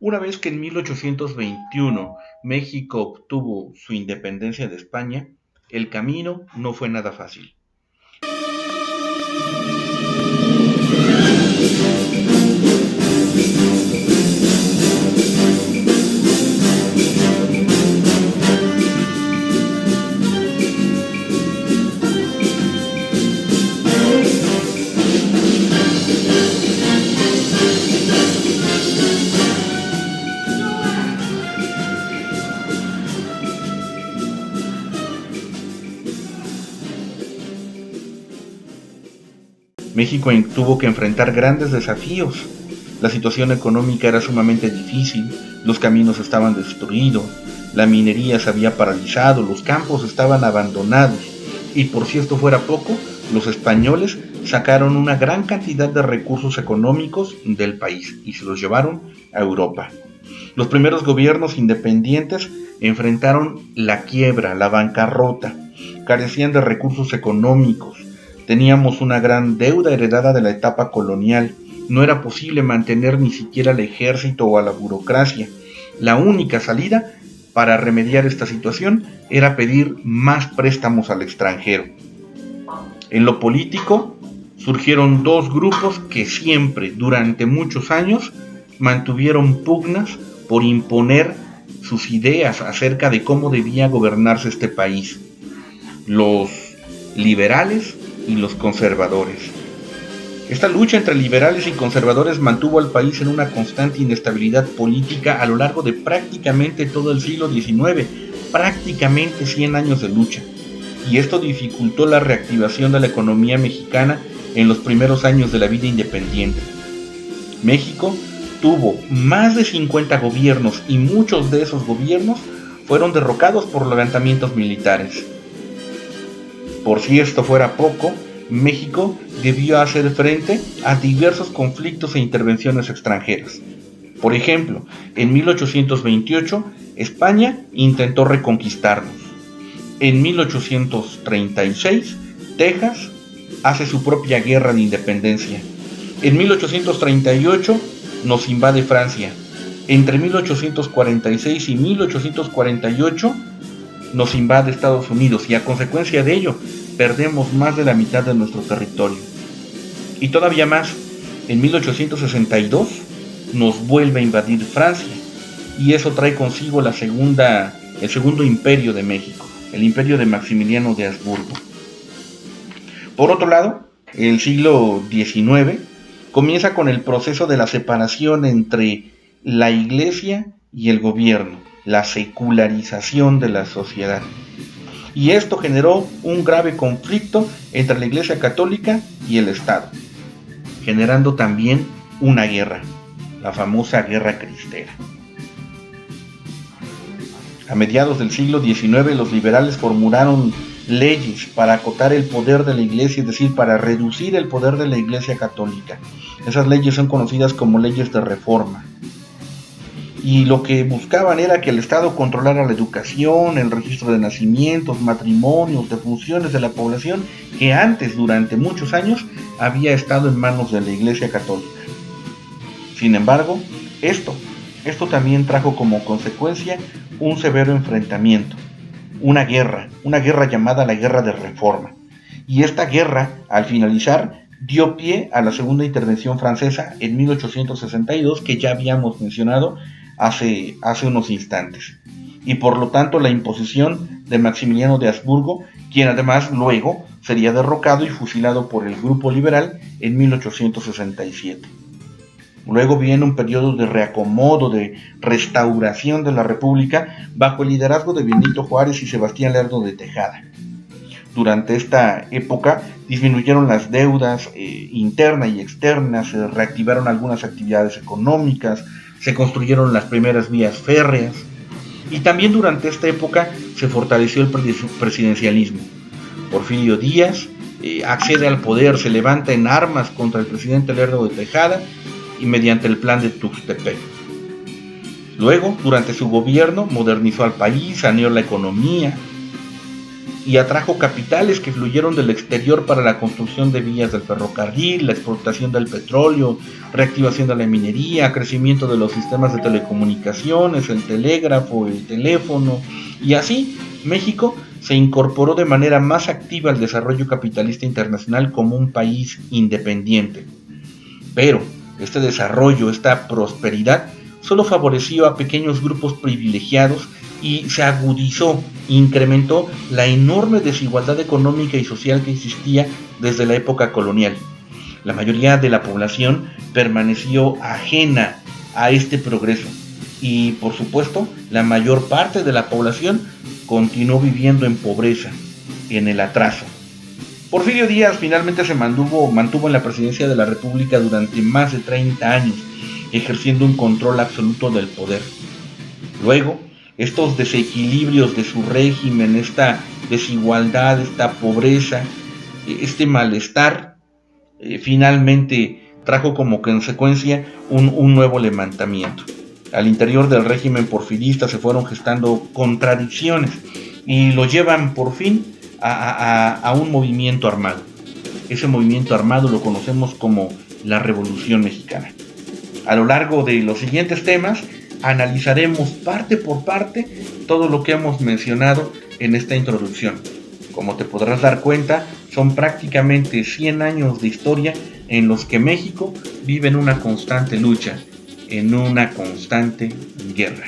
Una vez que en 1821 México obtuvo su independencia de España, el camino no fue nada fácil. México tuvo que enfrentar grandes desafíos. La situación económica era sumamente difícil, los caminos estaban destruidos, la minería se había paralizado, los campos estaban abandonados y por si esto fuera poco, los españoles sacaron una gran cantidad de recursos económicos del país y se los llevaron a Europa. Los primeros gobiernos independientes enfrentaron la quiebra, la bancarrota, carecían de recursos económicos, teníamos una gran deuda heredada de la etapa colonial, no era posible mantener ni siquiera al ejército o a la burocracia. La única salida para remediar esta situación era pedir más préstamos al extranjero. En lo político surgieron dos grupos que siempre, durante muchos años, mantuvieron pugnas por imponer sus ideas acerca de cómo debía gobernarse este país: los liberales y los conservadores. Esta lucha entre liberales y conservadores mantuvo al país en una constante inestabilidad política a lo largo de prácticamente todo el siglo XIX, prácticamente 100 años de lucha, y esto dificultó la reactivación de la economía mexicana en los primeros años de la vida independiente. México tuvo más de 50 gobiernos y muchos de esos gobiernos fueron derrocados por levantamientos militares. Por si esto fuera poco, México debió hacer frente a diversos conflictos e intervenciones extranjeras. Por ejemplo, en 1828, España intentó reconquistarnos. En 1836, Texas hace su propia guerra de independencia. En 1838, nos invade Francia. Entre 1846 y 1848, nos invade Estados Unidos y a consecuencia de ello perdemos más de la mitad de nuestro territorio. Y todavía más, en 1862 nos vuelve a invadir Francia y eso trae consigo el segundo imperio de México, el imperio de Maximiliano de Habsburgo. Por otro lado, el siglo XIX comienza con el proceso de la separación entre la iglesia y el gobierno, la secularización de la sociedad. Y esto generó un grave conflicto entre la Iglesia Católica y el Estado, generando también una guerra, la famosa Guerra Cristera. A mediados del siglo XIX, los liberales formularon leyes para acotar el poder de la Iglesia, es decir, para reducir el poder de la Iglesia Católica. Esas leyes son conocidas como leyes de reforma. Y lo que buscaban era que el Estado controlara la educación, el registro de nacimientos, matrimonios, defunciones de la población, que antes, durante muchos años, había estado en manos de la Iglesia Católica. Sin embargo, esto también trajo como consecuencia un severo enfrentamiento, una guerra llamada la Guerra de Reforma. Y esta guerra, al finalizar, dio pie a la segunda intervención francesa en 1862, que ya habíamos mencionado hace unos instantes, y por lo tanto la imposición de Maximiliano de Habsburgo, quien además luego sería derrocado y fusilado por el grupo liberal en 1867. Luego viene un periodo de reacomodo, de restauración de la República bajo el liderazgo de Benito Juárez y Sebastián Lerdo de Tejada. Durante esta época disminuyeron las deudas interna y externa, se reactivaron algunas actividades económicas, se construyeron las primeras vías férreas y también durante esta época se fortaleció el presidencialismo. Porfirio Díaz accede al poder, se levanta en armas contra el presidente Lerdo de Tejada y mediante el plan de Tuxtepec. Luego, durante su gobierno, modernizó al país, saneó la economía y atrajo capitales que fluyeron del exterior para la construcción de vías del ferrocarril, la explotación del petróleo, reactivación de la minería, crecimiento de los sistemas de telecomunicaciones, el telégrafo, el teléfono, y así México se incorporó de manera más activa al desarrollo capitalista internacional como un país independiente. Pero este desarrollo, esta prosperidad, solo favoreció a pequeños grupos privilegiados y se agudizó, incrementó la enorme desigualdad económica y social que existía desde la época colonial. La mayoría de la población permaneció ajena a este progreso y, por supuesto, la mayor parte de la población continuó viviendo en pobreza, en el atraso. Porfirio Díaz finalmente se mantuvo en la presidencia de la República durante más de 30 años, ejerciendo un control absoluto del poder. Luego, estos desequilibrios de su régimen, esta desigualdad, esta pobreza, este malestar, finalmente trajo como consecuencia un nuevo levantamiento. Al interior del régimen porfirista se fueron gestando contradicciones y lo llevan por fin a un movimiento armado. Ese movimiento armado lo conocemos como la Revolución Mexicana. A lo largo de los siguientes temas analizaremos parte por parte todo lo que hemos mencionado en esta introducción. Como te podrás dar cuenta, son prácticamente 100 años de historia en los que México vive en una constante lucha, en una constante guerra.